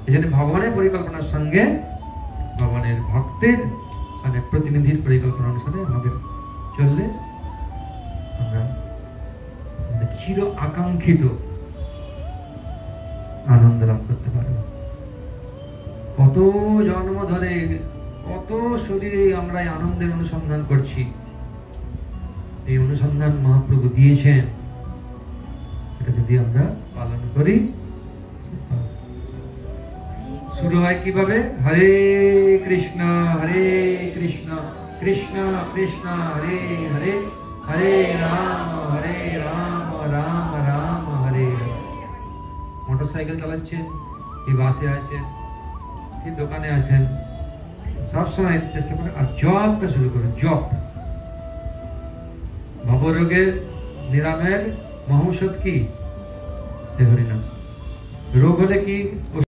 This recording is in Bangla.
এই জন্য ভগবানের পরিকল্পনার সঙ্গে ভগবানের ভক্তের মানে প্রতিনিধির পরিকল্পনা অনুসারে আমাদের চললে আমরা চির আকাঙ্ক্ষিত আনন্দ লাভ করতে পারব। কত জন্ম ধরে কত শরীরে আমরা এই আনন্দের অনুসন্ধান করছি, এই অনুসন্ধান মহাপ্রভু দিয়েছেন। এটা যদি আমরা পালন করি, শুরু হয় কিভাবে? হরে কৃষ্ণ কৃষ্ণ কৃষ্ণ হরে হরে, হরে রাম রাম রাম হরে হরে। মোটরসাইকেল চালাচ্ছেন, কি বাসে আছেন, কি দোকানে আছেন, সবসময় চেষ্টা করে আর জপটা শুরু করুন। জপ ভবরোগের নিরাময়ের মহৌষধ কি? হরিনাম। রোগ হলে কি